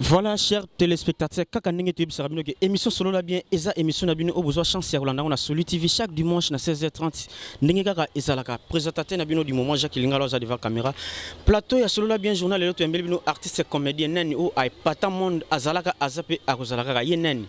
Voilà, chers téléspectateurs, kaka ndenge tu sabino que émission solo la bien eza émission na bino obozo chance ya Rolanda on a Solu TV chaque dimanche na 16h30 ndenge kaka ezalaka présentateur na bino du moment Jacques Lingalo za devant caméra plateau ya solo la bien journal le to embeli bino artiste comédien nani o ay pata monde azalaka azape akozalaka yenani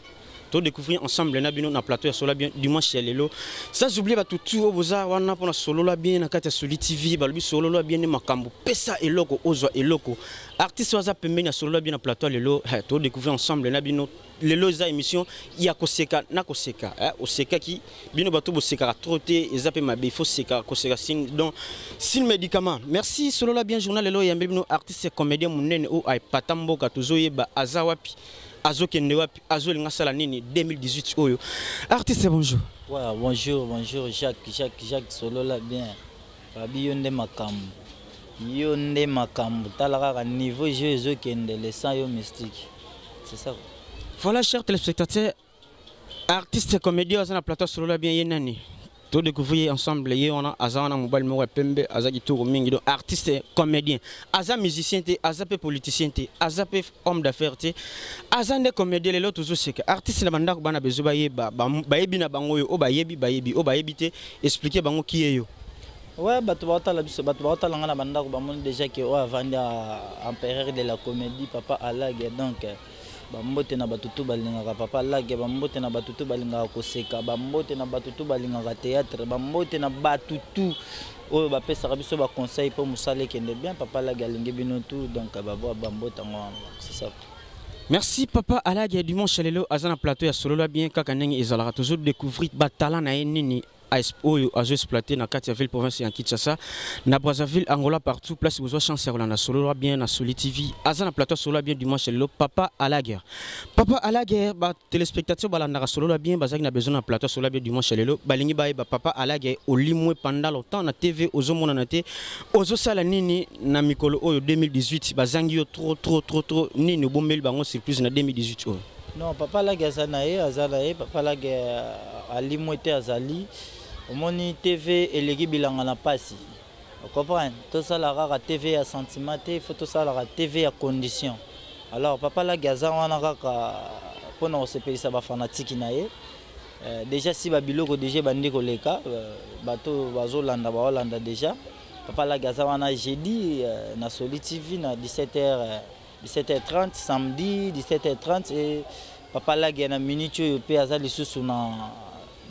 to découvrir ensemble na bino na plateau ya solo la bien dimanche ya lelo sans oublier ba tout oboza wana pona solo la bien na kati ya Solu TV ba lubi solo la bien ne makambo pesa eloko ozwa eloko artiste waza pembeni ya solo la bien na plateau lelo to découvrir ensemble na bino lelo za émission ya koseka na koseka oseka ki bino bato boseka troté ezape mabe il faut seka koseka sin donc sin médicament merci solo la bien journal lelo ya bino artiste comédien munene o ay patamboka tozoyeba azawapi Azo kende wapi Azo linga sala nini 2018 oyo artiste bonjour. Ouais, bonjour Jacques solo la bien babi yonde makambo talaka niveau jeu ezo kende le sang yo mystique c'est ça. Voilà chers téléspectateurs artiste comédien dans la plateau solo la bien yenani to découvrir ensemble on a azana mobile mo pembe azaki to mingi donc artiste comédien aza musicien te aza pe politicien te aza pe homme d'affaires te aza nde comédien lelo toujours seka artiste na banda ko bana bezo bayeba bayebi na bango yo o bayebi te expliquer bango qui est yo. Ouais bato baotala biso bato baotala ngana banda ko bamoni déjà que o avandi empereur de la comédie papa Alague donc bambote na batutu balingaka papa Lage bambote na batutu balingaka koseka bambote na batutu balingaka théâtre bambote na batutu oyo bapesaka biso ba conseil pour musala kende bien papa Lage alingi bino tout donc bambote ngo c'est ça. Merci papa Alage dimanche lelo azana plateau ya solo la bien kaka ndenge ezalaka toujours découvrir ba talent na nini oyo azo exploiter na kati ya ville province ya Kinshasa na Brazzaville Angola partout place besoin chance ya Rolanda solo la bien na Solu TV azana plateau solo la bien dimanche lelo papa Alage ba téléspectateurs balanda solo la bien bazaki na besoin na plateau solo la bien dimanche lelo balingi ba papa Alage olimwe pendant longtemps na TV ozomona na te ozo sala nini na mikolo oyo 2018 bazangi yo trop nini bombeli bango surprise na 2018 oyo. Non papa Alage azanae papa Alage alimwe te azali omoni TV eleki bilanga na pasi. Vous comprenez? Tout ça la rare TV à sentiment, il faut tout ça la TV à condition. Alors papa la gaza wana kaka pona on se paye ça ba fanatique nae. Déjà si babiloko déjà bandi koleka bato bazolanda ba Hollanda déjà. Papa la gaza wana jeudi na Solu TV na 17h30 samedi 17h30 et papa la gana minute yo pe azali susu na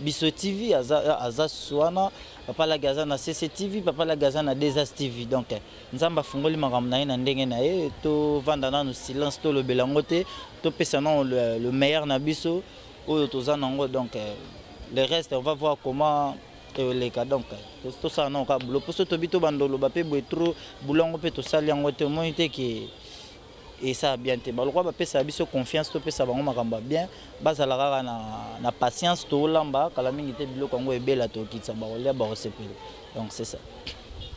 Biso TV, Aza Suana, papa la gaza na CCTV, papa la gaza na Desas TV. Donc, nous avons fongoli maramnaï na ndenge nae, to vandana no silence to le belangote, to pesano le meilleur na biso, o to zanango. Donc, le reste on va voir comment les cas donc tout ça non ka blo poso to bito bandolo ba pe boetro bulango pe to sali ngote monite ki et ça bien te balokwa ba pesa biso confiance to pesa bango makamba bien bazala kaka na patience to lamba kala mingi te biloko ngo ebela to kitsa ba olia ba osepela donc c'est ça.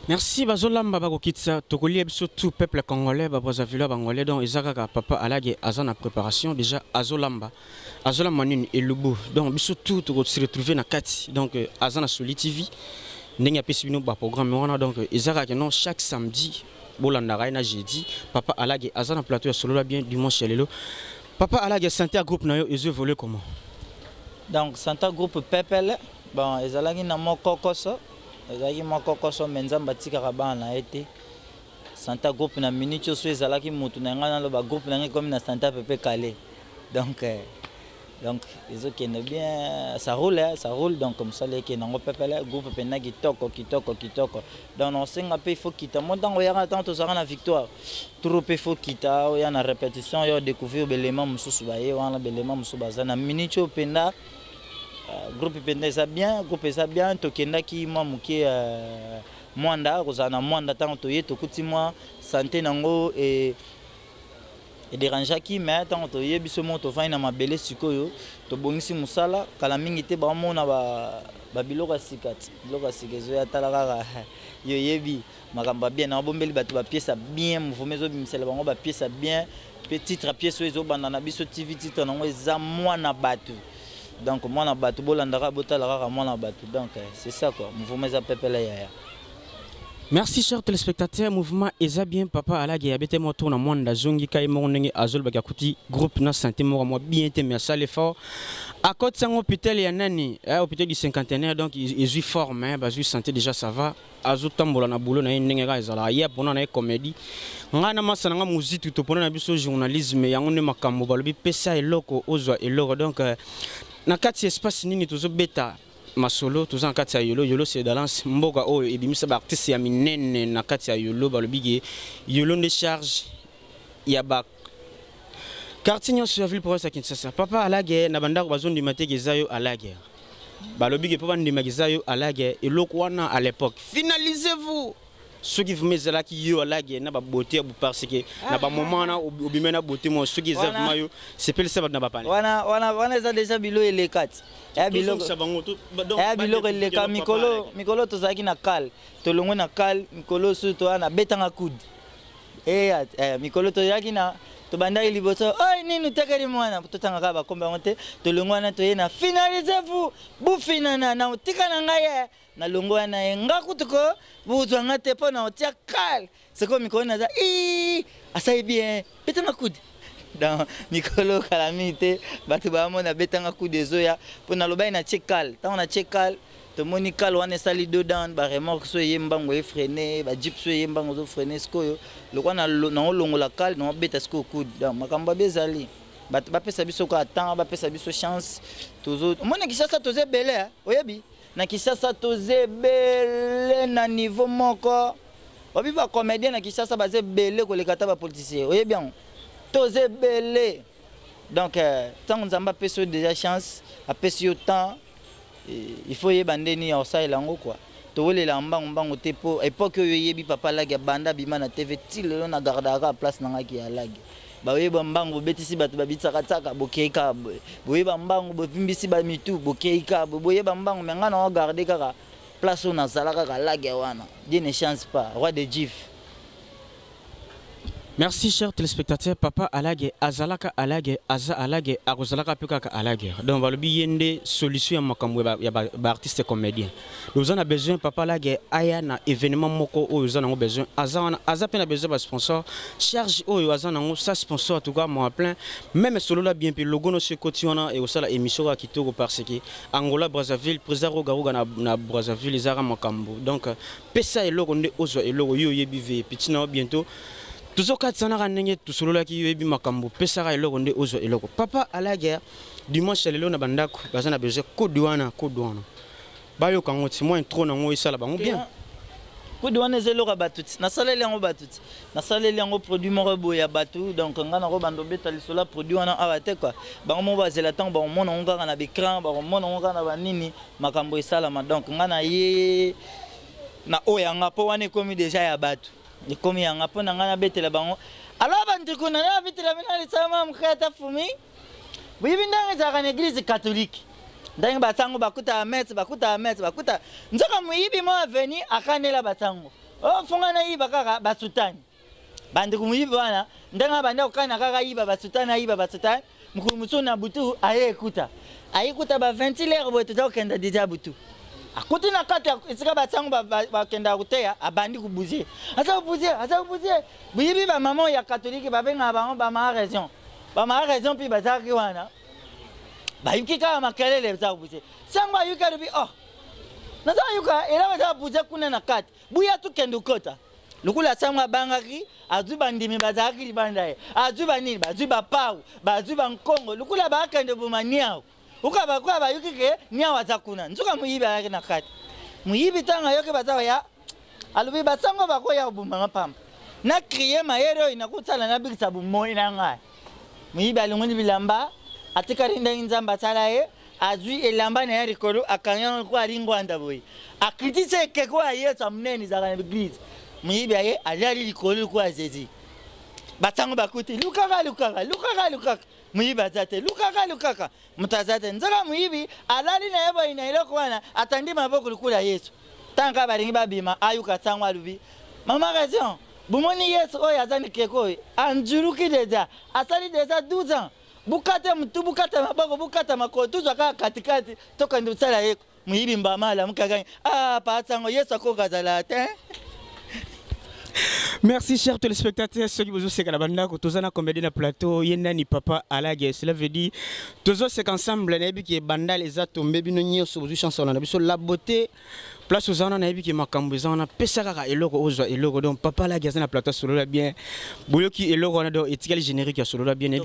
Merci bazolamba ba kokitsa to kolia biso tout peuple congolais ba Brazzaville bangolais donc ezaka papa Alage azana préparation déjà azolamba nini elubu donc biso tout to se retrouver na kati donc azana Solu TV ndenge apesi bino ba programme wana donc ezaka que non chaque samedi Bolandara na jeudi papa Alage azana plateau ya solo la bien dimanche lelo papa Alage santé groupe na yo ezo évoluer comment donc santé groupe pepele bon ezalaki na mokokoso menzamba tika ba na été santé groupe na minute so ezalaki mutu na ngana lo ba groupe na comme na santé pepe calé donc ils ont bien ça roule donc comme ça les qui n'ont pas le groupe pena kitoko donc on sait peu il faut quitter moi dans y a tant ça la victoire trop il faut quitter il y a une répétition il y a découvrir l'élément mususu ba wana l'élément mususu baza na minute pena groupe pena ça bien to kenda ki mamuki mwanda kozana mwanda tant to yeto kuti moi santé nango et dérange qui mais tant to yebiso moto fa na mabele sikoyo to bongisi musala kala mingi te ba mona ba biloko sikati zo ya talaka yo yebi makamba bien na bombeli bato ba pièce bien mvumezo bimisela bango ba pièce bien petite pièce zo banda na biso TV titre nango eza mwana bato donc mwana bato bolandaka botala kaka mwana bato donc c'est ça quoi mvumeza pepela ya Merci chers téléspectateurs, mouvement Eza bien papa alage abete mo tourna mwanda zongi kay mo ndenge azol bakakuti groupe na santé mo bien te merci à l'effort. À côté de l'hôpital, il y a un hôpital du cinquantenaire, donc ils y forment, ils santé déjà ça va. Azo tambola na boulot na ndengera ezala ya pona na comédie. Ngana masana nga musique tout pona na biso journalisme ya ngone makambo balobi pesa eloko ozwa eloko donc na kati espace nini tozo beta masolo tozo na kati ya yolo c'est balance mboka oyo ebimisa ba artiste ya minene na kati ya yolo balobi yolo de charge ya ba quartier sur la ville province à Kinshasa. Papa à la guerre, na banda ko zone du maté gezayo à la guerre. Balobi ke papa ndima gezayo à la guerre et lokwana à l'époque. Finalisez-vous. Ceux qui vous mettent là qui yo à la guerre na ba beauté parce que na ba moment na obimena beauté mo ceux qui zave mayo c'est pas le sabat na ba pani. Wana za déjà bilo ele 4. Ya bilo ele ka mikolo to zaki na kal. To longo na kal mikolo su to na betanga kud. Mikolo to yaki na to banda ili boso oi nini utekeri mwana totanga kaba kombe onte to longwana to yena finalisez-vous bufinana na utika na ngaye na longwana nga kutuko buzwa ngate po na otia kal seko mikolo na za asai bien betanga kud dans mikolo calamité batu ba mona betanga kud ezoya po na lobai na chekal ta na chekal to monikal wana sali dodan ba remorque so yembango e freiner ba jeep so yembango zo freiner skoyo lokwana na longola kal na beta sko kud da makamba bezali ba pesa biso ko attend ba pesa biso chance tozo mona Kinshasa toze belé oyebi na Kinshasa toze belé na niveau moko obi ba comédien na Kinshasa ba ze belé ko le kata ba politicien oyebi bien toze belé donc tant nzamba pesa déjà chance a pesa yo temps il faut y bandeni ya osai lango quoi to wele la mbango te po époque yo yebi papa lagi banda bima na TV tilelo na gardaka place na ngaki ya lagi ba yeba mbango betisi batu babitsaka tsaka bokeika bo yeba mbango bo vimbisi ba mitu bokeika bo yeba mbango menga na garder kaka place na zalaka ka lagi wana Dieu ne chance pas roi de Jif. Merci chers téléspectateurs, papa alage azalaka alage aza alage arozalaka pekaka alage. Donc balobi yende solution ya makambo ya ba artiste comédien. Nous en a besoin papa alage aya na événement moko oyo za nango besoin aza pe na besoin ba sponsor charge oyo aza nango sa sponsor en tout cas moi plein même solo la bien pe logo no se kotiona et osala émission ya kitoko parce que Angola Brazzaville président Rogaruga na Brazzaville ezara makambo. Donc pesa eloko nde ozo eloko yo yebi petit na bientôt toujours quatre sana ndenge tusolola ki yebi makambo pesaka eloko nde ozo eloko papa à la guerre dimanche lelo na bandako bazana besoin kodwana bayo kango ti moi intro nango isala bango bien kodwana zelo ka batuti na saleli yango batuti na saleli yango produit moko boya batu donc ngana ko bando beta lisola produit wana arate quoi bango mo bazela tango ba mona ngaka na l'écran ba mona ngaka na banini makambo isala ma donc ngana ye na oyanga po wane komi déjà ya batu ni komi yanga po ngana betela bango alors bandiko na betela bina lisama mkhata fumi bibindanga za kana église catholique ndenge batango bakuta bakuta nzoka muyibi mo aveni akanela batango funga na yiba kaka basutani bandiko muyibi wana ndenge banda okana kaka yiba basutani mukumuso na butu ayekuta ba ventilaire bo tuza okenda deja butu akuti na kata isika batango bakenda kuteya abandi kubuzie asa kubuzie buyibi ba maman ya catholique babenga bango ba ma raison pi bazaki wana bayuki kama makelele za kubuzie sangwa yuka rubi naza yuka era baza buzie kuna na kati buya tukende ukota lukula sangwa bangaki azuba ndimi bazaki libandaye azuba nini bazuba pau bazuba nkongo lukula bakende bumaniao ukaba kwa bayuki ke niawa za kuna nzuka muyibi yake na kati muyibi tanga yoke bazawa ya alubi basango bakoya bumanga pamba na kriye mayero inakutala na bikisa bumo inanga muyibi alunguni bilamba atikari nda nzamba talaye azui elamba na yarikolo akanya kwa ringwanda boy akritise ke kwa yesu amneni za kana biglise muyibi aye alali likolo kwa zezi batango bakuti lukaka muyibi azate lukaka mutazate nzaka muyibi alali na yebo inailoko wana atandi maboko lukula yesu tanga baringi babima ayuka tangwa lubi mama raison bumoni yesu oyo azani keko anjuruki deja asali deja 12 ans bukate mtu bukate maboko bukate makoto zaka katikati toka ndusala yeko muyibi mbamala mukaganya pa tango yesu akokazala te Merci chers téléspectateurs, ceux qui vous ont séqué la bande, que tous en a comédie na plateau, yena ni papa à la guerre. Cela veut dire tous c'est qu'ensemble les qui est bandal les a tombé binonio sur vos chansons on a sur la beauté place aux gens on a qui makambo on a pesaka et logo aux et logo donc papa la guerre na plateau sur le bien. Bouloki et logo on a do étiquette générique sur le bien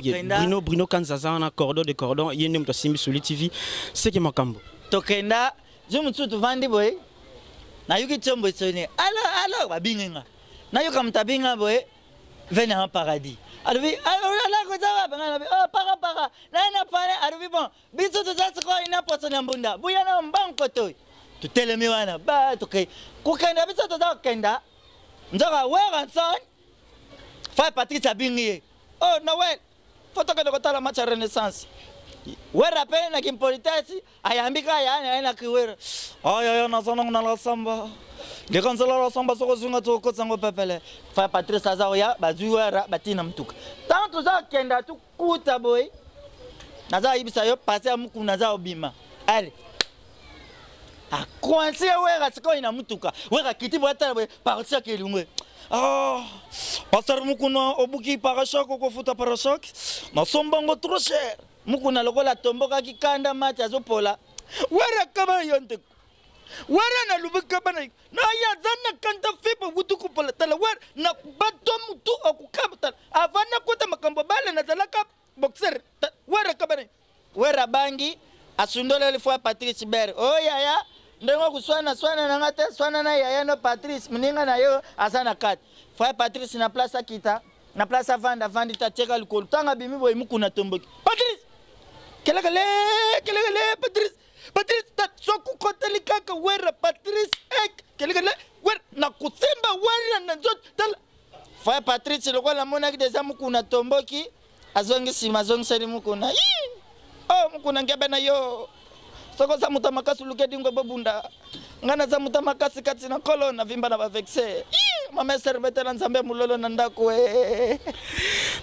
Bruno Kanzaza on a cordon de cordon yena mto simbi sur TV c'est qui makambo. Tokenda je me suis vandi boy. Na yuki chombo soni. Alors babinga. Na yo kam tabinga boy venez en paradis arubi ala ko zawa bangala para na pare arubi bon biso to zatsi ko ina poto na mbunda buya na mbanko to tutelemi wana ba to kai ko kenda biso to za kenda nzoka wera son fa Patrice abingi oh Noel foto ka dokotala match renaissance wera pe na kimpolitasi ayambika yana na kiwera ayo na sonong na la samba les consoleurs ensemble sont rejoints au côté de Pepele. Frère Patrice Azaria, Bazuera, Batina Mtuk. Tant que ça, Kenda, tout coûte boy. Naza Ibisayo, passé à Moukou Naza Obima. Allez. A coincé, ouais, à ce qu'on a Moutuka. Ouais, à quitter votre par ça qui est loin. Ah, Pasteur Moukuna, au bouki parachoc, au foot à parachoc. Nous sommes bon trop cher. Moukuna, le rôle à Tomboka qui kanda mat à Zopola. Ouais, à Kabayonte. Wara na lubika bana na ya zanna kanta fiba wutuku pala tala war na bato mutu okukabta avana kota makambo bale na talaka boxer wara kabane wara bangi asundole le fois Patrice Ber oh yaya ndengo kuswana na ngate swana na yaya no Patrice mninga na yo asana kat fois Patrice na place akita na place vandi tateka likolo tanga bimi boy mukuna tomboki Patrice kelekele Patrice that soku koteli kaka wera Patrice ek kelekele wer na kusimba wera na jot tal fa Patrice lokwa la mona kideza mukuna tomboki azongi sima zongi seri mukuna oh mukuna ngebe na yo soko za mutamakasi lukedingo babunda ngana za mutamakasi kati na kolona vimba na bavexe mama servete na nzambe mulolo na ndako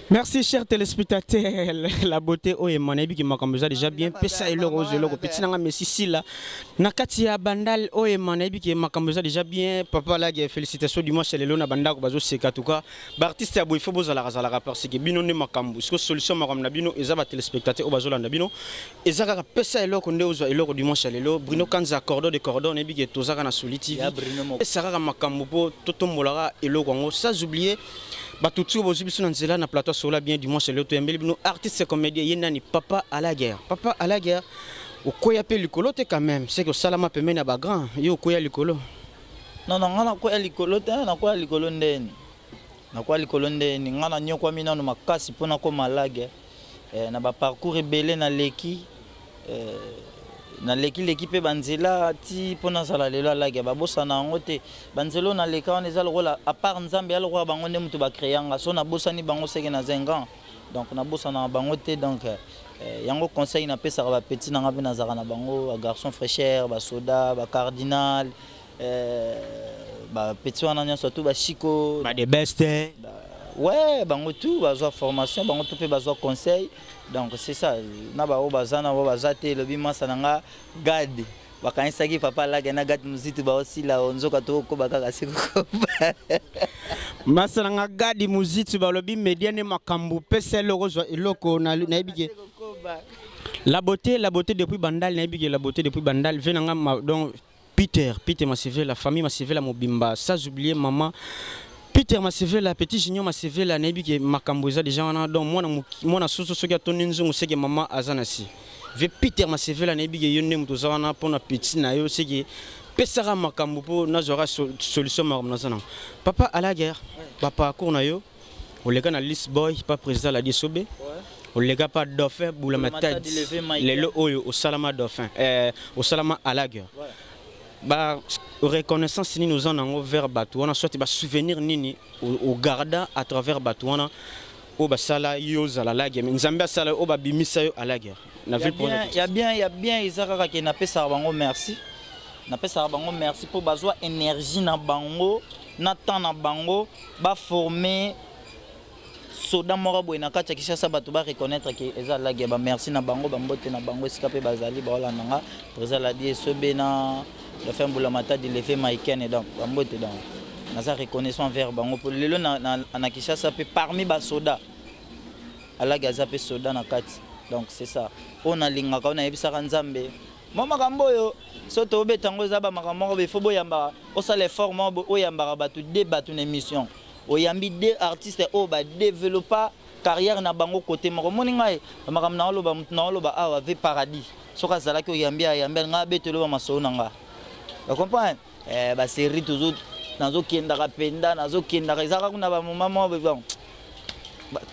Merci chers téléspectateurs, la beauté au et mon qui m'a comme déjà bien pesa et le rose le petit nanga messi si là nakatia bandal au et mon qui m'a comme déjà bien papa la félicitations du mois chez les lona banda ko bazo seka tuka ba artiste abo il faut boza la parce que bino ne makambu ce solution maram na bino eza ba téléspectateurs au bazo la bino eza ka pesa et le ko ndeozo et le du mois chez les lo Bruno Kanza cordon de cordon ne bi que tozaka na Soli TV et saka makambu po totombolara et le ko sans oublier Batutu bozubisu na nzela na plateau sola bien du mois chez l'auto yambeli bino artiste comédien yenani papa à la guerre okoya pe likolo te quand même c'est que salama pe mena ba grand yo okoya likolo non ngana koya likolo te na koya likolo ndeni ngana nyokwa mina no makasi pona ko malague na ba parcours ebele na leki na l'équipe banzela ti pona sala lelo alage babosa na ngote banzelo na leka on ezal rola à part nzambe al roi bango ne mutu ba créanga so na bosa ni bango seke na zengan donc na bosa na bango te donc yango conseil na pesa ba petit na ngabe na zara na bango garçon fraîcheur ba soda ba cardinal ba petit wana nya surtout ba chico ba de best ouais bango tout bazwa formation bango tout pe bazwa conseil donc c'est ça na ba bazana ba bazate le bima sananga gade bakanisa ki papa la gana gade muziti ba aussi la onzoka to ko bakaka siko masananga gade muziti ba lobi mediane makambu pese logo eloko na ebike la beauté depuis Bandal na ebike la beauté depuis Bandal venanga donc Peter Massive la famille Massive la mobimba sans oublier maman Peter Massive la petit junior Massive la nebi ke makamboza déjà wana donc moi na soso soki atoni nzungu seke maman azanasi ve Peter Massive la nebi ke yonne muto zawana pona petit na yo seke pesara makambo po na zora solution maram na sana papa à la guerre papa cour na yo o lega na list boy pas président la disobe o lega pas dauphin boula matadi lelo oyo au salama dauphin au salama à la guerre ba reconnaissance ni nous en avons vers Batouana soit ba souvenir nini au garda à travers Batouana au ba sala yo za la guerre nzambe sala au ba bimisa yo à la guerre na ville pour il y a bien izaka ki na pesa bango merci pour bazwa énergie na bango na temps na bango ba former soda mora boina kati kisha sabatu ba reconnaître que eza la guerre ba merci na bango ba mbote na bango escape bazali ba wala nanga président la die sobe na la femme boula mata de lever maïken et donc ambote donc naza reconnaissant envers bango pour lelo na Kinshasa pe parmi ba soda alagi aza pe soda na kati. Donc c'est ça. On a lingaka on a yebisaka nzambe. Moi makambo yo soto obetango za ba makambo be fo boyamba o sala effort mo oyamba batu débattre une émission. Oyambi deux artistes o ba développer carrière na bango côté moko moni ngai makam na oloba mutu na oloba awa ve paradis. Soka zala ki oyambia nga betelo ba maso na nga. Vous comprenez? Ba série toujours nazo kenda kapenda nazo kenda ezaka kuna ba mama bon.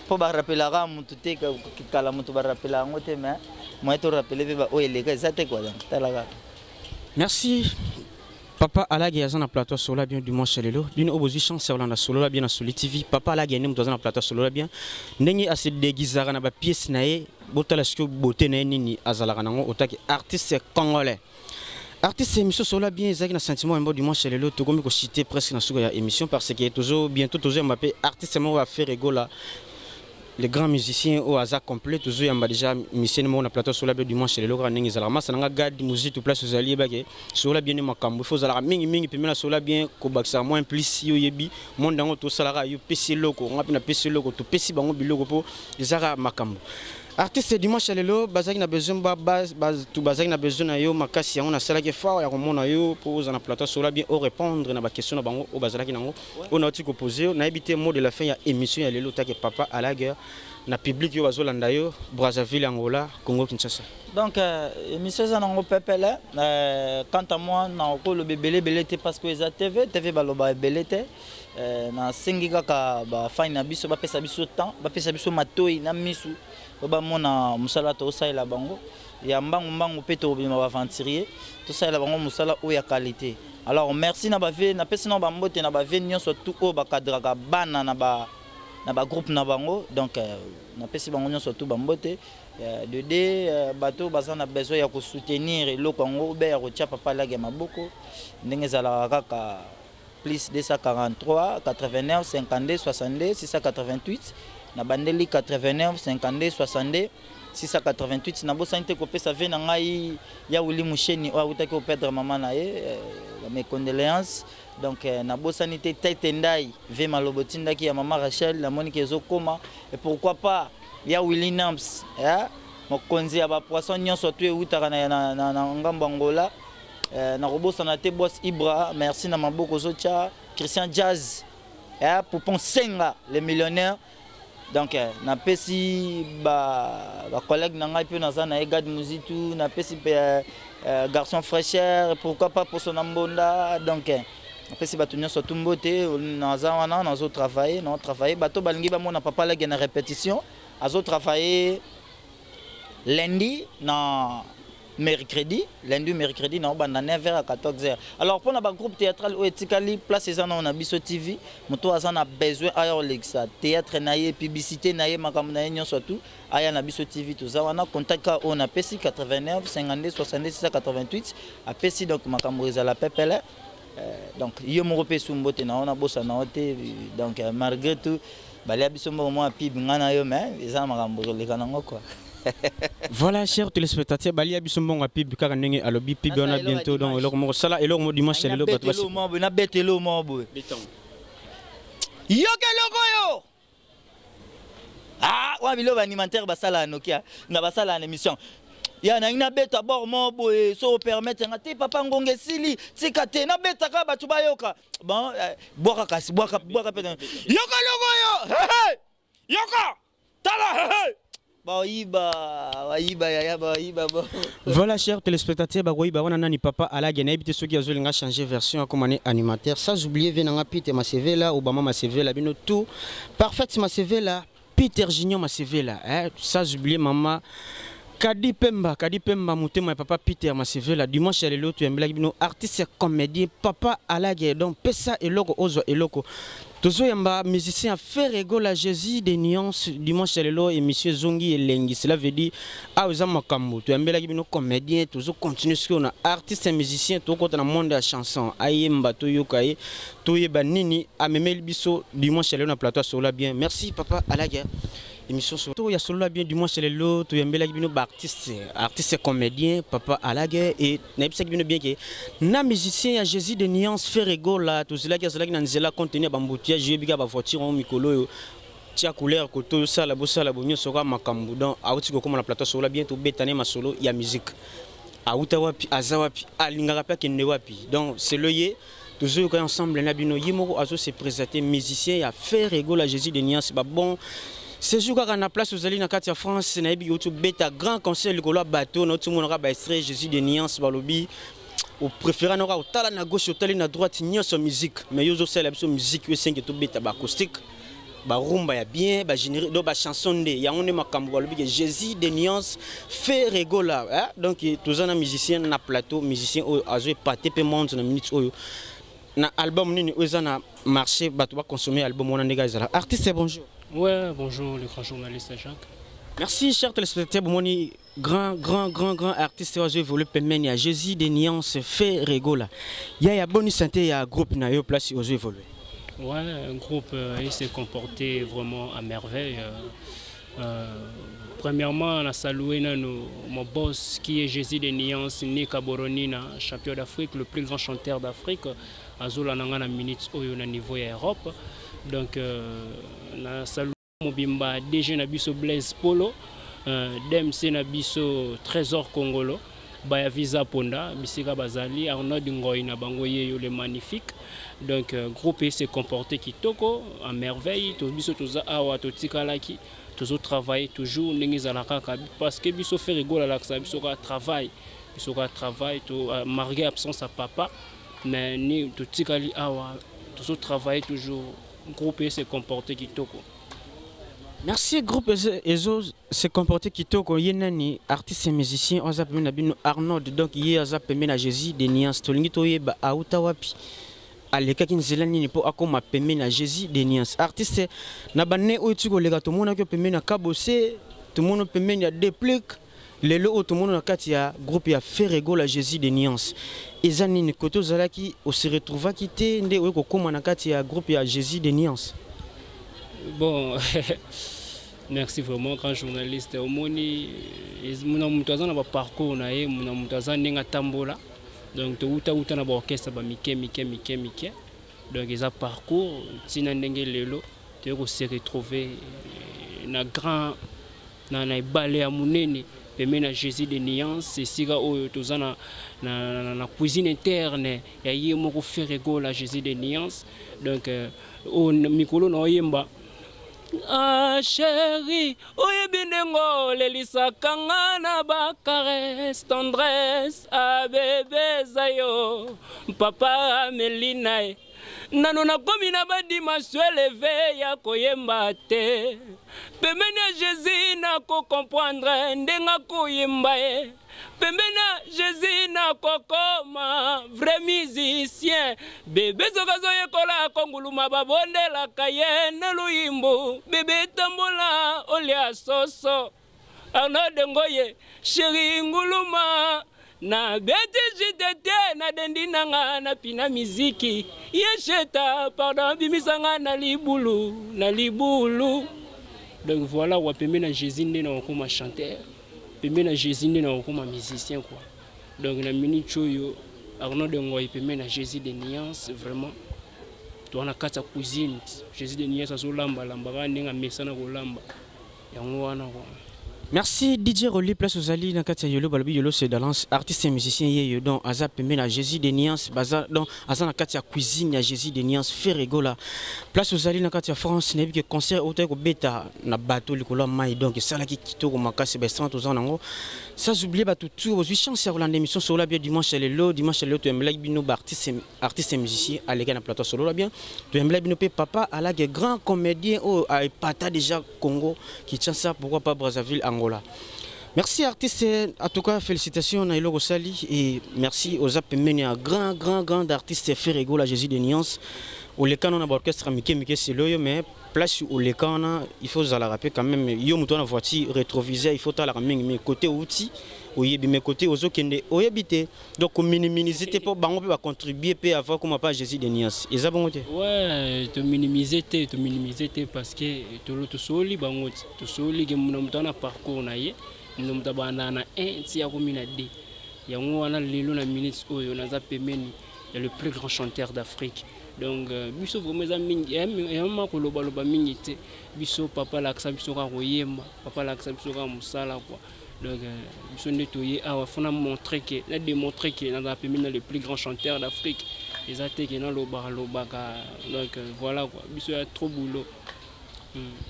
Pour me rappeler la mutu te kala mutu ba rappeler ngo te mais moi te rappeler ba o elega ça te quoi donc talaga. Merci. Papa Alagi est dans plateau solo bien dimanche lelo. D'une opposition c'est on a solo bien sur TV. Papa Alagi est dans plateau solo bien. Nengi a se déguisara na ba pièce nae botala ce que beauté na nini azala nango otaki artiste congolais. Artiste émission solo bien ezaki na sentiment mbo dimanche lelo to komi ko citer presque na suka ya émission parce que toujours bientôt toujours m'appelle artiste mo va faire rigola. Les grands musiciens au hasard complet toujours yamba déjà musicien mo na plateau solo bien dimanche lelo ka nengi zala masa nga garde musique tout place zali bake solo bien makambo faut zala mingi pemela solo bien ko baksa moins plus yo yebi monde ngo to salara yo pesi loko ngapi na pesi loko to pesi bango biloko po ezaka makambo. Artiste dimanche lelo bazaki na besoin base tout bazaki na besoin na yo makasi on a sala ke fort ya komona yo pour na plateau solo bien au répondre na ba question na bango o bazaki nango on a ti ko poser na habité mot de la fin ya émission ya lelo ta ke papa à la guerre na public yo bazolanda yo Brazzaville Angola Congo Kinshasa. Donc émission ça nango pepele quant à moi na ko le belé parce que za TV baloba belé te na sengi kaka ba fine biso ba pesa biso temps ba pesa biso matoi na misu ba mona musala to sa ila bango ya mbangu peto bima ba aventurier to sa ila bango musala o ya qualité. Alors merci na ba ve na pesa na ba mbote na ba ve nyonso tout o ba kadraka bana na ba groupe na bango donc na pesa bango nyonso tout ba mbote de bateau baza na besoin ya ko soutenir le Congo be ya ko tia papa la maboko ndenge zala kaka plus 243 89 52 62 688 na bandeli 89 52 62 688 na bosa inte ko pesa ve na ngai ya Willy Musheni o utaki o perdre maman na ye mes condoléances donc na bosa nite tete ndai ve malobotinda ki ya maman Rachel la Monique ezokoma et pourquoi pas ya Willy Nams mokonzi ya ba poisson nyonso tu eutaka na ngambo Angola na robosa na te boss Ibra merci na maboko zocha Christian Jazz Poupon Senga les millionnaires donc na pesi ba collègue na ngai pe na za na egad muzitu na pesi garçon fraîcheur pourquoi pas pour son ambonda donc na pesi ba tunyo so tumbote na za wana na zo travailler bato balingi ba mona papa la na répétition azo travailler lundi na mercredi na banda 9h à 14h. Alors pour le groupe théâtral ou etikali place ezana on a biso TV moto azana besoin ayo lexa théâtre naie publicité naie makambo naie nyonso tout aya na biso TV tout ça wana contact on a PC 89 52 66 88 a PC donc makambo ezala pepele donc yo mo pe sumbote na ona bossa na ote donc malgré tout bali biso mo mo pib ngana yo mais ezana makambo le kanango quoi. Voilà, chers téléspectateurs, Bali Abissombon a pib car n'engé à l'obbi pib on a bientôt dans le mot sala et le mot dimanche le bateau. Na betelo mo bo. Yo yo. Ah, wa bilo animateur basala Nokia, na basala en émission. Ya na ina beta bord mo bo so permettre ngati papa ngonge sili tika te na beta ka batu bayoka. Bon, boka kasi boka pe. Yoka logo yo. Hey! Yoka! Tala hey! Voilà, chers téléspectateurs, papa Alagi na ceux qui ont changé version comme animateur. Sans oublier Venanga Peter ma CV là, Obama ma CV là, bien tout parfait ma CV là, Peter Gignon ma CV là, sans oublier maman Kadi Pemba Moutema papa Peter ma CV là, dimanche les l'autre artiste comédien papa Alagi donc pesa et logo ozo et logo. Tozo yamba musicien fait rigoler Jésus des nuances dimanche lelo et monsieur Zongi et Lengi cela veut dire ah aux amakambo tu yamba la bino comédien tozo continue ce qu'on a artiste et musicien to ko dans monde de la chanson ayemba to yokaye to yeba nini amemel biso dimanche lelo na plateau sur la bien merci papa à la guerre émission sur il y a solo bien du moins chez les lots tu yambela bino ba artiste comédien papa Alague et naibisa bino bien que na musicien ya Jésus de nuance fait rigole là tout cela qui a na nzela contenir ba mbotia je bika ba voiture en mikolo tia couleur koto ça la bossa la bonyo soka makambu donc auti ko comme la plateau solo bien tout bétané ma solo ya musique auta wapi azawapi alingaka pa kende wapi donc c'est le yé toujours quand ensemble na bino yimoko azo se présenter musicien ya fait rigole à Jésus de nuance ba bon. Ce jour quand on a place aux alliés dans la France, on a eu un grand concert de bateau, tout le monde a extrait Jésus de nuance balobi. Au préféré on a au talent à gauche, au talent à droite, nuance musique. Mais yo aussi la musique, yo sing tout bêta acoustique, ba rumba ya bien, ba généré, do ba chanson de. Ya on est makambo balobi que Jésus de nuance fait rigola. Donc tous les musiciens na plateau, musiciens a joué pas TP monde na minute oyo. Na album ni ozana marché, ba tu vas consommer album on a négazala. Artiste bonjour. Ouais, bonjour le grand journaliste Jacques. Merci cher téléspectateur, mon grand artiste qui a évolué permet à Jésus des nuances fait rigola. Il y a bonne santé, il y a un groupe na yo place qui a évolué. Ouais, un groupe il s'est comporté vraiment à merveille. Premièrement, on a salué mon boss qui est Jésus des nuances, Nika Boronina, champion d'Afrique, le plus grand chanteur d'Afrique. Azola nangana minutes au niveau de l'Europe. Donc, na salut Mobimba, DG Nabiso Blaise Polo, DMC Nabiso Trésor Congolo, Baya Visa Ponda, Bisika Bazali, Arnaud Ngoy Nabangoye, le magnifique. Donc, groupe s'est comporté kitoko, à merveille, tous biso toza awa totikalaki, tous travaillent toujours, parce que biso fait rigoler à ça, biso travail, marié absence à papa, mais ni totikali awa, tous travaillent toujours. Groupe s'est comporté kitoko. Merci groupe Ezo s'est comporté kitoko yenani artiste et musicien on a appelé Arnaud donc il a appelé na Jésus de nuance tolingi toye ba auta wapi aleka kinzelani ni po akoma pemé na Jésus de nuance artiste na banne oitiko lega to mona ko pemé na kabose to mona pemé na déplique lelo to mona kati ya groupe ya Ferrego la Jésus de nuance ezani ni koto zalaki o se retrouva kité nde ko koma na kati ya groupe ya Jésus de nuance. Bon merci vraiment grand journaliste omoni muna mutazana na ba parcours na ye muna mutazana ninga tambola donc to uta na ba orchestre ba mike donc ils a parcours tina ndenge lelo te ko se retrouver na grand na balé ya munene pemé na Jésus de nuance siga oyo tozana na cuisine interne ya ye moko Ferrego la Jésus de nuance donc au mikolo na oyemba. Ah chérie, oye binengo lelisa kangana ba caresse tendresse a bébé zayo papa Melina nano na komi na ba dimanche élevé ya koyemba te pemene Jésus na ko comprendre ndenga koyemba pemena Jésus na kokoma vrai musicien bébé zokazo yekola konguluma babondela kayene luyimbu bébé tambola olia soso Arnaud Ngoye chéri nguluma na bete jitete na dendinanga na pina miziki yesheta pardon bimisanga na libulu donc voilà wa pemena Jésus na kokoma chanteur pemé na Jésus na comme musicien quoi. Donc na minute choyo Arnaud Ngoy pemé na Jésus de nuance vraiment. To na kata cuisine Jésus de nuance so lamba ninga mesana ko lamba. Yango wana quoi. Merci DJ Rolly place aux alliés dans Katia Yolo Balobi Yolo c'est dalance artiste et musicien yé donc Aza pemé na Jésus de nuance baza donc Aza na Katia cuisine ya Jésus de nuance Ferrego la place aux alliés dans Katia France nebi que concert autant ko beta na bateau likolo mai donc ça là qui kitoko makasi ba 100 ans nango ça j'oublie ba tout aujourd'hui chance à Roland émission sur la bien dimanche le lot tu aimes like bino artiste et musicien à l'égal na plateau solo la bien tu aimes like bino papa à la grand comédien au a pata déjà Congo qui tient ça pourquoi pas Brazzaville Angola. Merci artistes, en tout cas félicitations à Ilo Sali et merci aux appemés à grand artiste Ferrego la Jésus de nuance. Au les canons d'orchestre Mike c'est loyo mais place où les cannes, il faut la rappeler quand même. Yo mouton la voiture rétroviseur, il faut la ramener mais côté outil, mais côté aux autres qui ont habité. Donc minimiser pour bango peut contribuer pour avoir comme pas Jésus de Nias. Et ça bon côté. Ouais, te minimiser parce que tu soli bango, tu soli que mon mouton a parcours na ye, mon mouton banana un tia comme une D. Il y a un lilo na minutes où on a zappé meni, il y a le plus grand chanteur d'Afrique. Donc biso vraiment mingi et ma ko loba mingi biso papa laksa biso ka royemba papa laksa biso ka musala quoi. Donc biso nettoyer a fona montrer que la démontrer que on a permis le plus grand chanteur d'Afrique les attaques dans loba donc voilà quoi biso a trop boulot.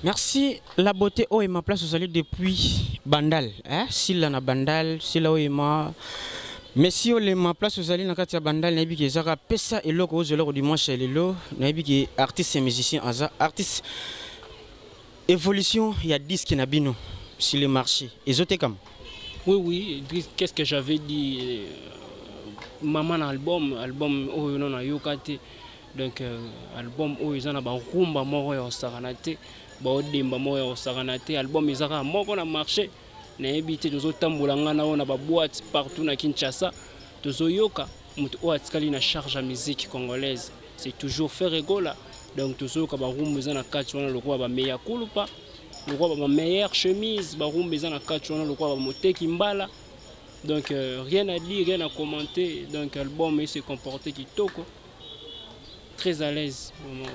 Merci la beauté oh et ma place vous allez depuis Bandal hein si là na Bandal si là oh ma mais si on les ma place aux allez dans Katia Bandal, n'abi qui zara pesa et loko aux loko dimanche et lelo, n'abi qui artiste et musicien aza artiste évolution il y a 10 qui n'abino sur le marché. Et zoté comme. Oui qu'est-ce que j'avais dit maman album oh non a yokate donc album oh ils en a ba rumba moko ya saranate ba odemba moko ya saranate album izaka moko na marché. N'habité tous autant boulangana on a ba boîte partout na Kinshasa tous yoka mutu o atikali na charge à musique congolaise c'est toujours faire rigola donc tous yoka ba rumba na kati wana lokwa ba meya kulupa lokwa ba meilleure chemise ba rumba na kati wana lokwa ba moteki mbala donc rien à dire rien à commenter donc album il s'est comporté kitoko très à l'aise vraiment.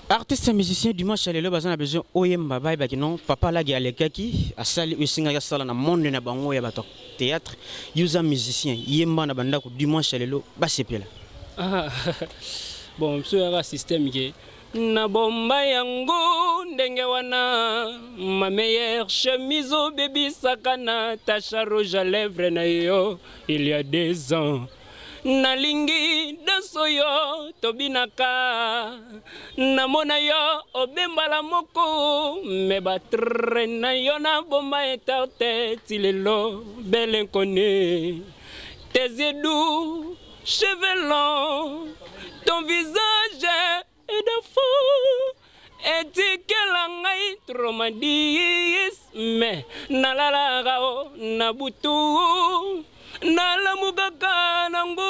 Artiste et musicien dimanche lelo bazana besoin oyemba bye baki non papa la alekaki asali usinga ya sala na monde na bango ya bato théâtre user musicien yemba na banda ko dimanche lelo basepela bon so ya système ke na bomba yango ndenge wana ma meilleure chemise au baby sakana tacha rouge à lèvres na yo il y a 2 ans nalingi danso yo tobinaka namona yo obembala moko me batrena yo na bomba etarte tilelo bel inconnu tes yeux doux cheveux longs ton visage est de fou et tu que la ngai traumatise me nalala o nabutu nalamugaka nango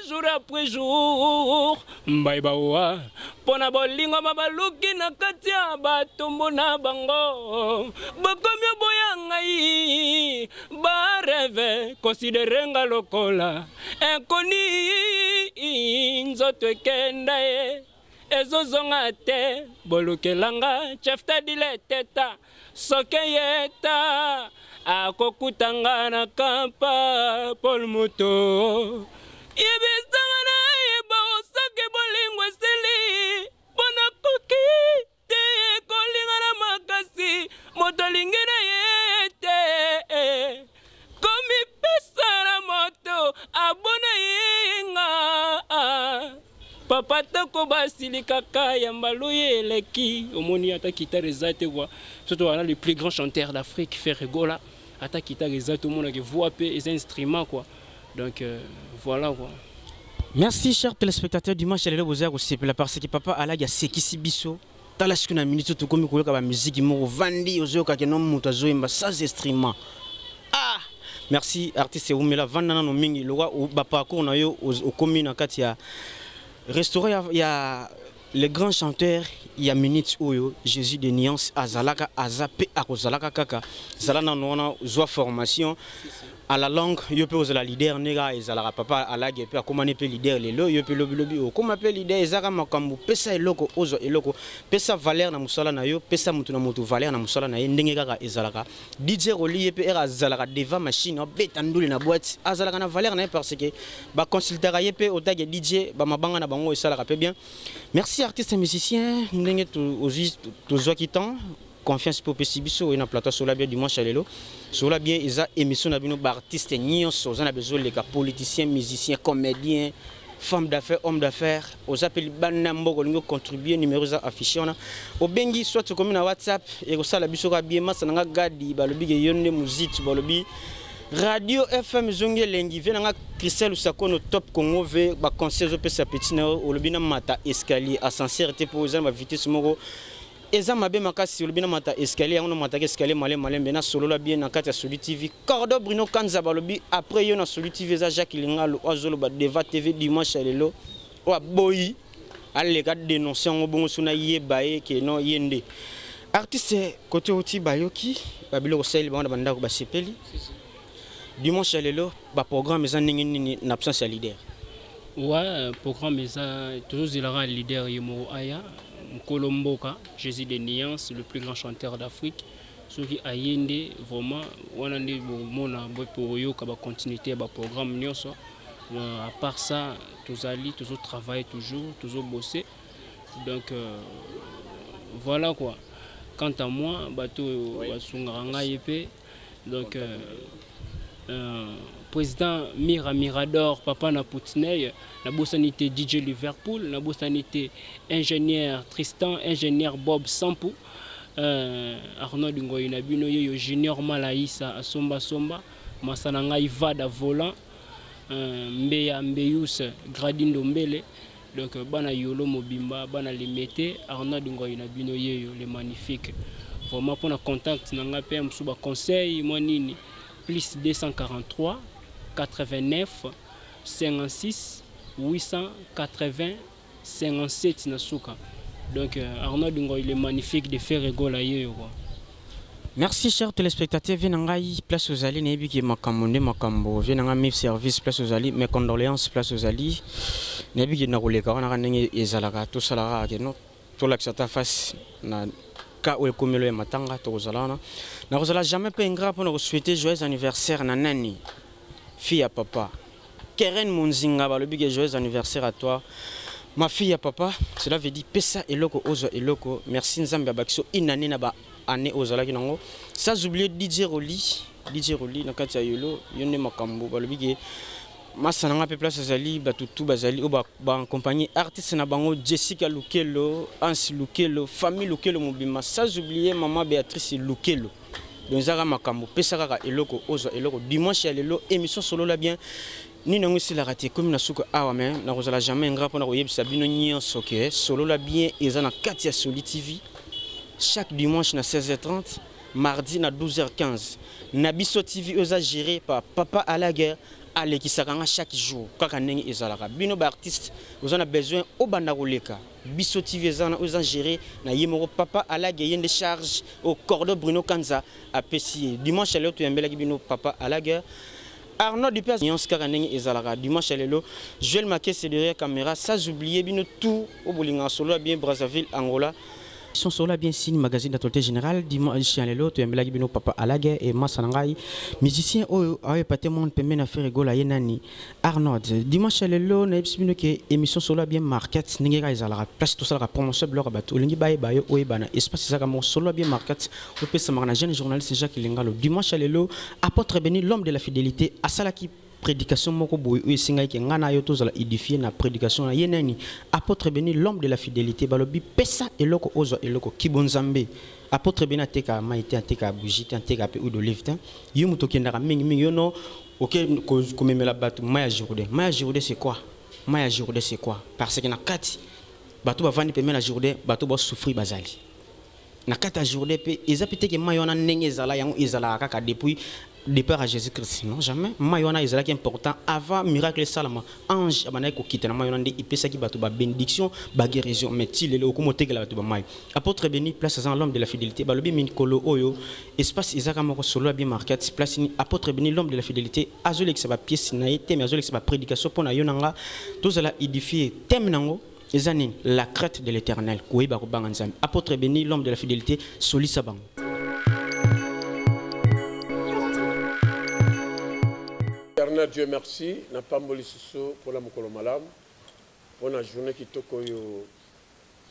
jour après jour mbaibawa pona bolingo babaluki na kati ya batombo na bango bakomi boya ngai bareve considerenga lokola inconnu nzoto ekenda ye ezozonga te bolukelanga chef tadile teta soke yeta akokutanga na kampa Paul Moto ibisanga na iba soke bolingo esili bona koki te kolinga na makasi moto lingina yete komi pesa na moto abona yinga papa toko basili kaka ya mbaluye eleki omoni ata kita rezate kwa surtout on a le plus grand chanteur d'Afrique fait rigola ata kita rezate tout le monde qui voit peu les instruments quoi donc voilà quoi. Merci chers téléspectateurs du match lelo bozar aussi parce que papa alaga sekisi biso tala sikuna minute to komi koloka ba musique mo vandi ozoka ke non muta zoimba sans instrument. Ah merci artiste Oumela vandana no mingi lowa ba parcours na yo au commune kati ya restaurant il y a les grands chanteurs il y a minutes oyo Jésus de Niance azalaka azape akozalaka kaka zalana nona zo formation à la langue yo pe ozala leader nega ezalaka papa alage pe akomane pe leader lelo yo pe lobi o koma pe leader ezaka makambu pesa eloko ozo eloko pesa valeur na musala na yo pesa mutu na mutu valeur na musala na ye ndenge kaka ezalaka DJ Roli pe era azalaka devant machine beta ndule na boîte azalaka na valeur na parce que ba consultera ye pe otage DJ ba mabanga na bango esalaka pe bien. Merci artistes et musiciens ndenge to zo kitan confiance pour Pessibiso et na plateau sur la bien dimanche à l'élo sur la bien ils a émission na bino artistes nyonso on a besoin les politiciens musiciens comédiens femmes d'affaires hommes d'affaires aux appels bana mboko lingo contribuer numéro za affiché on au bengi soit comme na WhatsApp et ko sala biso ka bien masa nga gadi balobi ke yonne musique balobi radio FM zonge lengi vena nga Christelle Usakono top Congo ve ba conseil zo pesa petit na au lobina mata escalier ascenseur te pour za ma vitesse moko eza mabe makasi olobina mata escalier on mata escalier malé na solo la bien na kati ya Solu TV Cordo Bruno Kanza balobi après yo na Solu TV eza Jacques Lingalo azolo ba Deva TV dimanche lelo wa boyi alle ka dénoncer ngo bongo suna yebaye ke no yende artiste côté outi bayoki babilo sel banda banda ko basepeli dimanche lelo ba programme eza nini na absence ya leader. Ouais, programme ça toujours il aura un leader Yemo Aya Kolomboka, Jésus des Nuances, le plus grand chanteur d'Afrique. Ce qui a yende vraiment on a des moments pour yo ka ba continuité ba programme nyonso. À part ça, tous allés toujours travailler toujours bosser. Donc voilà quoi. Quant à moi, bateau Sungaranga Yepe donc président Mirador, Papa Napoutney, la bossanité DJ Liverpool, la bossanité ingénieur Tristan, ingénieur Bob Sampou, Arnaud Ngoy Nabino, Junior Malaïsa, Somba, Massananga Ivada Volant, Mbeya Mbeyous, Gradindo Mbele, donc Bana Yolo Mobimba, Bana Limete, Arnaud Ngoy Nabino, les magnifiques. Vraiment pour le contact, Nanga PM sous conseil, Monini, plus 243. 89 56 880 57 Nasuka. Donc Arnaud Dungo il est magnifique de faire rigoler quoi. Merci chers téléspectateurs, venangai place aux alliés nebi qui makamone makambo venanga mif service place aux alliés mes condoléances place aux alliés nebi qui na roleka on a ngé ezalaka tout ça que non tout l'accès face na ka ou komelo ya matanga to zalana na rozala jamais pas ingrat pour nous souhaiter joyeux anniversaire na nani fille à papa Keren Munzinga balobi que joyeux anniversaire à toi ma fille à papa cela veut dire pesa eloko ozo eloko merci nzambe bakso inane na ba année ozala kinango sans oublier DJ Roli na kati ya yolo yone makambo balobi que masananga pe place zali batutu bazali o ba accompagner artiste na bango Jessica Lukelo Ansi Lukelo famille Lukelo mobima sans oublier maman Béatrice Lukelo. Donc ça makambo pesa kaka eloko ozo eloko dimanche ya lelo émission solo la bien ni nango si la raté comme na suko awa mais na kozala jamais ngara pona koyebisa bino nyonso ke solo la bien eza na kati ya Solu TV chaque dimanche na 16h30 mardi na 12h15 na biso TV oza géré par Papa à la guerre qui s'arrange chaque jour kaka ndenge ezalaka bino ba artiste vous en a besoin au banda koleka biso TV ezana oza géré na yemoro Papa à la guerre yende charge au Cordo Bruno Kanza a pesier dimanche lelo to yambela bino Papa à la guerre Arnaud Dupé nyons kaka ndenge ezalaka dimanche lelo Joël Maké c'est derrière caméra sans oublier bino tout au bolinga solo bien Brazzaville Angola. Son solo bien signe magazine d'actualité générale dimanche lelo to yambela bino Papa à la guerre et Massanangai musicien oyo ayo paté monde pembe na faire rigola yenani Arnaud dimanche lelo na bino ke émission solo bien market ndenge ka ezalaka place tout ça la promotion blog bato lingi baye oyo bana espace ça comme solo bien market au pesa magana jeune journaliste Jacques Lingalo dimanche lelo apôtre béni l'homme de la fidélité asalaki prédication moko boy o singa ke ngana yo tozala édifier na prédication na yenani apôtre béni l'homme de la fidélité balobi pesa eloko ozo eloko kibonzambe apôtre béni ateka maite ateka bougie ateka pe ou de liftin yo muto kendaka mingi yo no OK ko memela batu maya jourde c'est quoi maya jourde c'est quoi parce que na kati batu ba vandi pe mena jourde batu ba souffrir bazali na kata jourde pe ezapite ke mayona ndenge ezala yango ezala kaka depuis départ à Jésus-Christ non jamais mayona ezala qui important avant miracle salama ange abana ko kitana mayona ndi ipesa ki batu ba bénédiction ba guérison mais ti lelo ko motegela batu ba may apôtre béni place dans l'homme de la fidélité balobi minkolo oyo espace ezaka moko solo bien market place ni apôtre béni l'homme de la fidélité azole que ça ba pièce na été mais azole que ça ba prédication pour na yonanga tous ala édifier thème nango ezani la crête de l'Éternel koyeba ko banga nzambe apôtre béni l'homme de la fidélité Soli Sabang. Dieu merci, n'a pas moli pour la mokolo malam. Pour la journée qui toko yo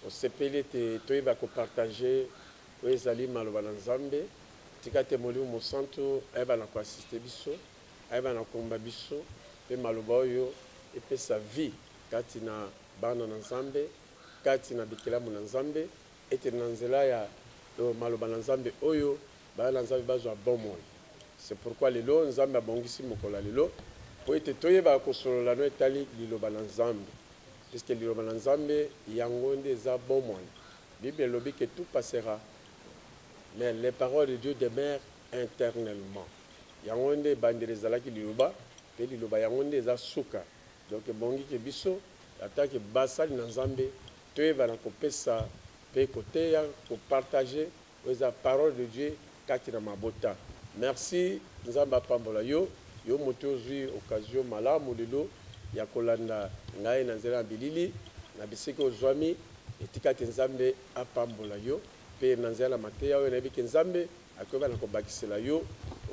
au CPL te toiba ko partager ko ezali maloba na Nzambe tika te moli mo santo eba na ko assister biso eba na komba biso pe maloba yo e pe sa vie kati na bana na Nzambe kati na bikelamu na Nzambe ete na nzela ya maloba na Nzambe oyo ba na Nzambe bazwa bon moyo. C'est pourquoi les lois Nzambe abongisi mokola lelo po ete toyeba ko solola no etali liloba na Nzambe puisque liloba na Nzambe yango nde za bon moyen Bible lobi que tout passera. Mais les paroles de Dieu demeurent éternellement. Yangonde banderezala ki liloba, pe liloba yangonde eza suka. Donc bongi ke biso atake basali na Nzambe, toyeba na kopesa pe koteya ko partager la parole de Dieu kati na mabota. Merci Nzambe apambola yo, yo moto ozwi occasion malamu lelo ya kolanda ngai na nzela bilili na bisika ozwami etikati Nzambe apambola yo pe na nzela mateya oyo na biki Nzambe akoba na kobakisela yo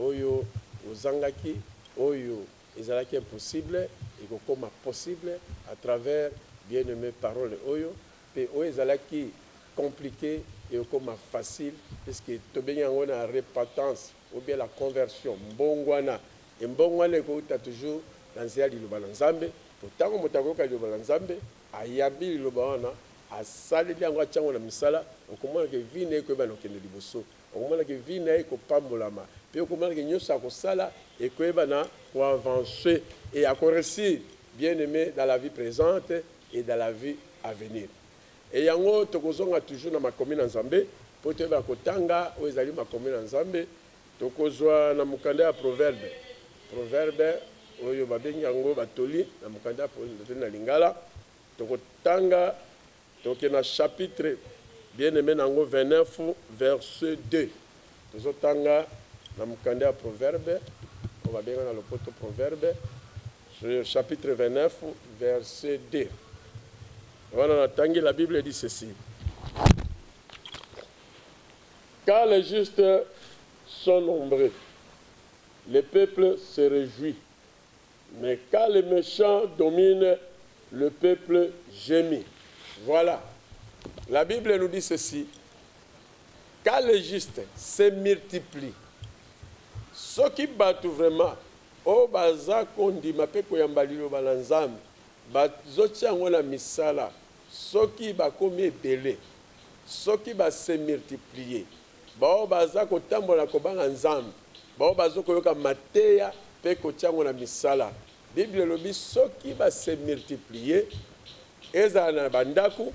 oyo ozangaki oyo ezalaki impossible ekokoma possible à travers bien-aimé parole oyo pe oyo ezalaki compliqué et comme facile parce que to benga ngona repentance ou bien la conversion mbongwana et mbongwana ko ta toujours dans zia liloba na Nzambe potango motako ka liloba na Nzambe ayabi liloba wana asali yango achango na misala okomona ke vine ko ba no kende liboso okomona ke vine ko pambolama pe okomona ke nyoso akosala et ko ba na ko avancer et à réussir bien aimé dans la vie présente et dans la vie à venir. Et yango tokozonga toujours na makomi na Nzambe po teba kotanga o ezali makomi na Nzambe tokozwa na mukanda ya proverbe oyo babengi yango batoli na mukanda ya na lingala tokotanga toke na chapitre bien aimé nango 29 verset 2 tozotanga na mukanda ya proverbe o babenga na lopoto proverbe sur chapitre 29 verset 2. Voilà, la Bible dit ceci. Car les justes sont nombreux, le peuple se réjouit. Mais quand les méchants dominent, le peuple gémit. Voilà. La Bible nous dit ceci. Quand les justes se multiplient, ceux qui battent vraiment, au baza kondi mapeko yambalilo balanzam, bazotia ngona misala. Soki bakomi ebele soki base multiplier bao baza kotambola kobanga Nzambe bao bazo koyoka mateya pe kotiango na misala. Bible lobi soki base multiplier ezala na bandaku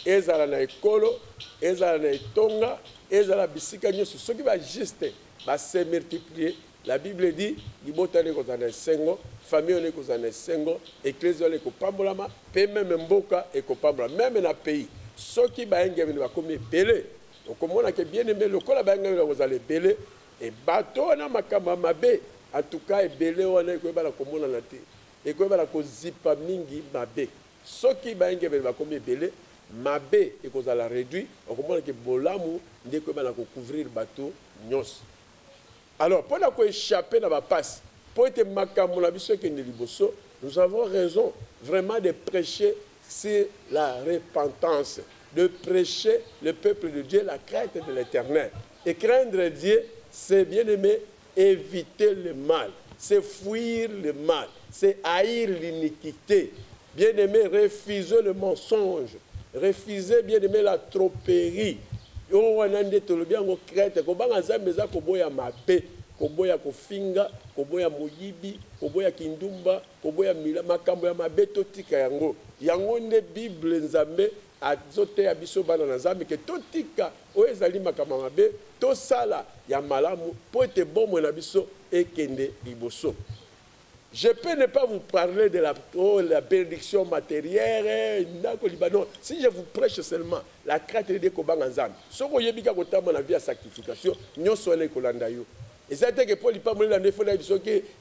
ezala na ekolo ezala na etonga ezala bisika nyonso soki ba juste base multiplier. La Bible dit libotane kozana esengo famille on est kozana esengo église on est kopambolama pe même mboka et kopambola même na pays soki baenge bino bakomi belé okomona ke bien aimé lokola baenge bino kozala belé et bato na makamba mabe en tout cas belé wana ko bala komona na te et ko bala kozipa mingi mabe soki baenge bino bakomi belé mabe et kozala réduit okomona ke bolamu ndeko bala ko couvrir bato nyos. Alors, pour échapper dans la passe, pour être nous avons raison vraiment de prêcher sur la repentance, de prêcher le peuple de Dieu, la crainte de l'Éternel. Et craindre Dieu, c'est bien aimé éviter le mal, c'est fuir le mal, c'est haïr l'iniquité. Bien aimé, refuser le mensonge, refuser bien aimé la tromperie. Owanande tolobia ngo krete ko banga Nzambe za koboya mabe koboya kofinga koboya moyibi koboya kindumba koboya mila makambo ya mabe totika yango yango nde Bible Nzambe azote ya biso bana na Nzambe ke totika o ezali makambo mabe to sala ya malamu po ete bomwe na biso ekende liboso. Je peux ne pas vous parler de la bénédiction matérielle, non. Si je vous prêche seulement la crainte de Kobang Nzambe, ce que vous avez dit dans la vie à sacrification, nous sommes les Kolandayo. Et c'est que Paul n'est pas mort dans les feux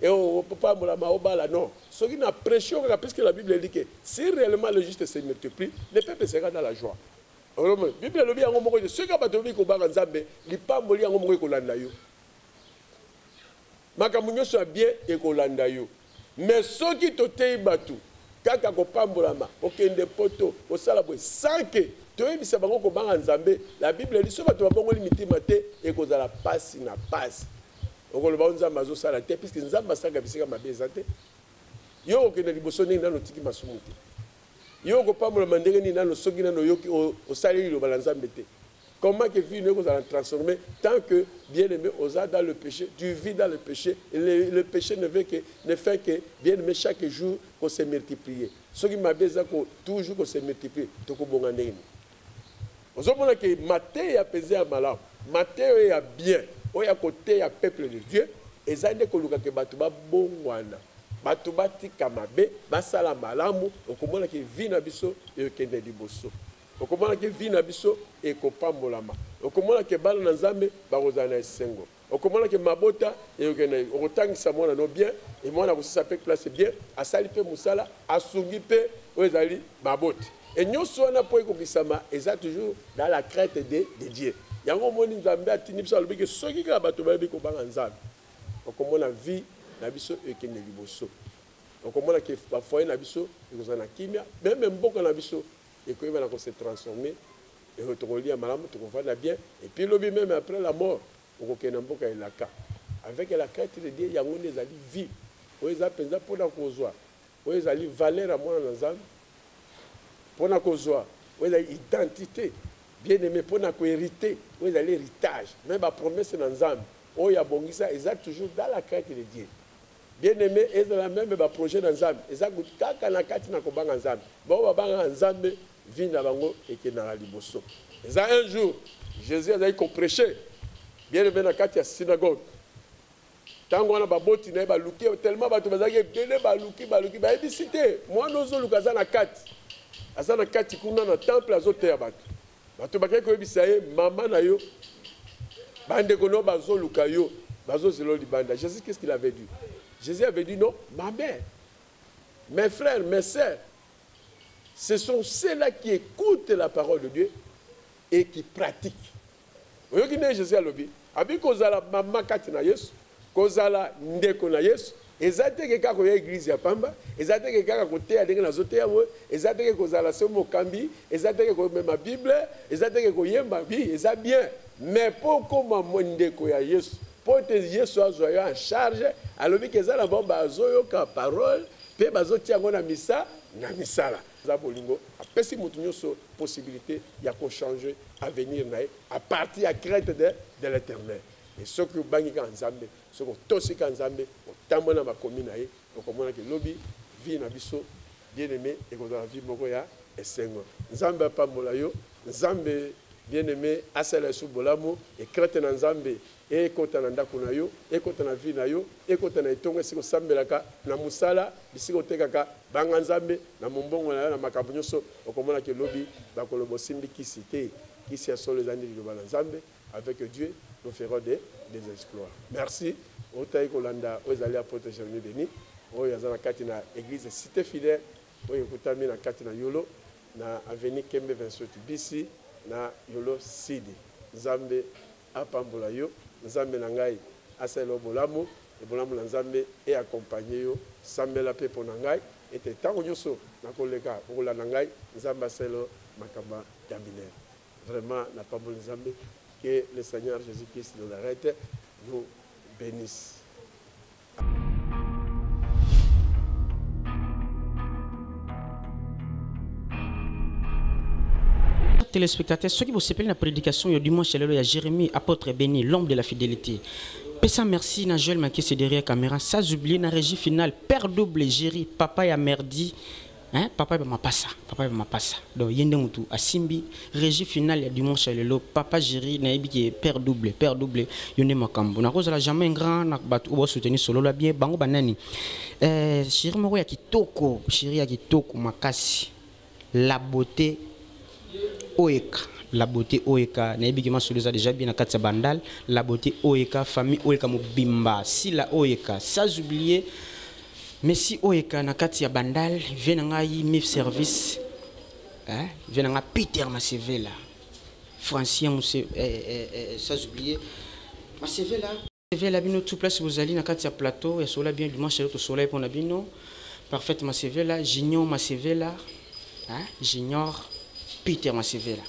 et on ne peut pas mourir là, non. Ce qui n'a prêché, parce que la Bible dit que si réellement le juste se multiplie, le peuple sera dans la joie. La Bible dit que ceux qui ont battu Kobang Nzambe, ils ne sont pas morts dans les Kolandayo. Makamunyo soit bien et Kolandayo. Mais ceux qui t'ont battu, kaka kopambolama, okende poto, osala boy, sans que tu aies bisa bango kobanga Nzambe, la Bible dit soba tu vas bongo limiti mate et kozala passe na passe. Okoloba Nzambe azo sala te puisque Nzambe asanga bisika mabezate. Yo okende liboso ni nano tiki masumuti. Yo kopambolama ndenge ni nano soki nano yoki osali lo balanzambe te. Comment que vie ne vous allez transformer tant que bien-aimé osa dans le péché, tu vis dans le péché, et le péché ne fait que bien-aimé chaque jour qu'on se multiplie. Ce qui m'a besoin toujours qu'on se multiplie, tu peux bon ozomona ke mate ya peze ya malamu mate oyo ya bien oyo ya côté ya peuple de Dieu eza nde koluka ke bato babongwana bato batika mabe basala malamu okomona ke vi na biso ekende liboso okomona ke vi na biso ekopambolama okomona ke bana na Nzambe bakozala na esengo okomona ke mabota ekende okotangisa mwana no bien et mwana kosisa pe place bien asali pe musala asungi pe oyo ezali mabota et nyonso wana po ekokisama eza toujours dans la crainte de Dieu yango moni Nzambe atindi biso alobi ke soki kaka bato bayebi kobanga Nzambe okomona vie na biso ekende liboso okomona ke bafoye na biso ekozala na kimia meme mboka na biso ekoyeba na se transformer et tokolia malamu tokovanda bien et puis lobi même après la mort okokende na mboka elaka avec la crainte de Dieu yango nde ezali vie oyo eza mpenza mpona kozwa oyo ezali valeur ya mwana na Nzambe mpona kozwa oyo ezali identité bien aimé mpona kohérité oyo ezali héritage me bapromese na Nzambe oyo abongisa eza toujours dans la crainte de Dieu bien aimé ezala même baprojet na Nzambe eza kaka na kati na kobanga Nzambe bao babanga Nzambe vie na bango ekendaka liboso eza un jour Jésus azali koprêche bien aimé na kati ya synagogue tango wana baboti na ye baluki tellement bato bazalaki ebele baluki bayebisi te mwana ozoluka aza na kati kuna na temple azoteya bato bakei koyebisa ye mama na yo bandeko no bazoluka yo bazozela libanda. Jésus, qu'est-ce qu'il avait dit? Jésus avait dit non, ma mère, mes frères, mes sœurs, ce sont ceux-là qui écoutent la parole de Dieu et qui pratiquent. Vous voyez que Jésus a dit, abi kozala mama kati na Yesu, kozala ndeko na Yesu, ezate ke kako ya église ya pamba, ezate ke kaka kote ya ndenge na zote ya mwe, ezate ke kozala se mokambi, ezate ke komema Bible, ezate ke koyemba bi, eza bien. Mais pour koma ndeko ya Yesu, pour te Yesu azwa en charge, alobi ke ezala bon bazoyo ka parole, pe bazoti yango na misa, na misala. Za bolingo, apesi mutu nyonso possibilité ya ko changer avenir nae à partir à crainte de l'Éternel. Et ce que bangi ka nzambe, ce que tosi ka nzambe, otamona makomi nae, okomona ke lobi vie na biso bien-aimé et ko la vie moko ya esengo. Nzambe pambola yo, nzambe bien-aimé asala su bolamu et crainte na nzambe et kota na ndako na yo, et kota na vie na yo, et kota na etongo siko sambelaka na musala bisiko tekaka banga nzambe na mombongo na yo na makambo nyonso okomona ke lobi bakolobo simbi kisite kisi ya solo zandi libala nzambe. Avec Dieu nous ferons des exploits. Merci. Otayi kolanda ozali apôtre Jérémie Béni oyo azana kati na église Cité Fidèle oyo kutami na kati na Yolo na avenue Kembe 28 BC na Yolo Sidi. Nzambe apambola yo, nzambe na ngai aselo bolamu e bolamu na nzambe e accompagner yo sambela pe pona ngai ete tango nyoso na koleka okola na ngai nzambe aselo makamba ya minene. Vraiment na pambola nzambe. Que le Seigneur Jésus-Christ nous arrête, nous bénisse. Téléspectateurs, ceux qui vous s'appellent la prédication du dimanche, il y a Jérémie, apôtre béni, l'homme de la fidélité. Pessa merci, na Joël Maké, c'est derrière la caméra. Ça, j'oublie, na régie finale, Père double, Jéri, papa ya merdi. Hein? Papa m'a pas ça, donc yende mutu asimbi régie finale ya dimanche lelo papa Jéri na yebi père double yone makambo na cause la jamais grand na batu bo soutenir solo la bien bango banani chéri moko ya kitoko makasi la beauté oeka na yebi ki masuluza déjà bien na katsa bandal la beauté oeka famille oeka mobimba si la oeka sans oublier Messi Oeka na kati ya bandal vient ngai mif service vient nga Peter Masevela Francien sans oublier Masevela bino tout place vous allez na kati ya plateau et sola bien dimanche to soleil pour na bino parfait Masevela Junior Masevela Junior Peter Masevela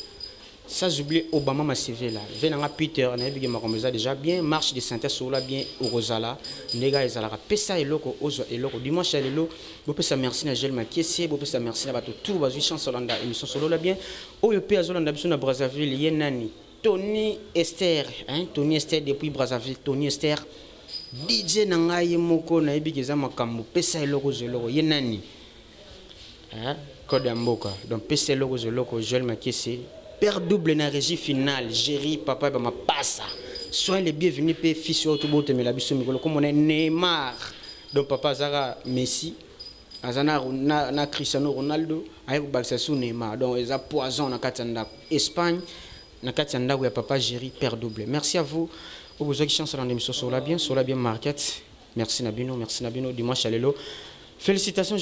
sans oublier Obama Masevela venanga Peter na yebi makomeza déjà bien marche de synthèse sola bien au Rosala nega ezalaka pesa eloko ozo eloko dimanche lelo bo pesa merci na Joël Makiese bo pesa merci na bato tout bazui chance Olanda émission solo la bien oyo pe azolanda biso na Brazzaville yenani Tony Esther Tony Esther depuis Brazzaville Tony Esther DJ na ngai moko na yebi keza makambo pesa eloko zeloko yenani code mboka donc pesa eloko zeloko Joël Makiese père double na régie finale Géry papa ba ma passa soyez les bienvenus pe fils au tout te mela biso mikolo comme on est Neymar donc papa Zara Messi azana na Cristiano Ronaldo ayo bakisa su Neymar donc eza poison na katanda Espagne na katanda ya papa Géry père double. Merci à vous au besoin qui chance dans l'émission sur la bien market. Merci Nabino dimanche à l'élo. Félicitations.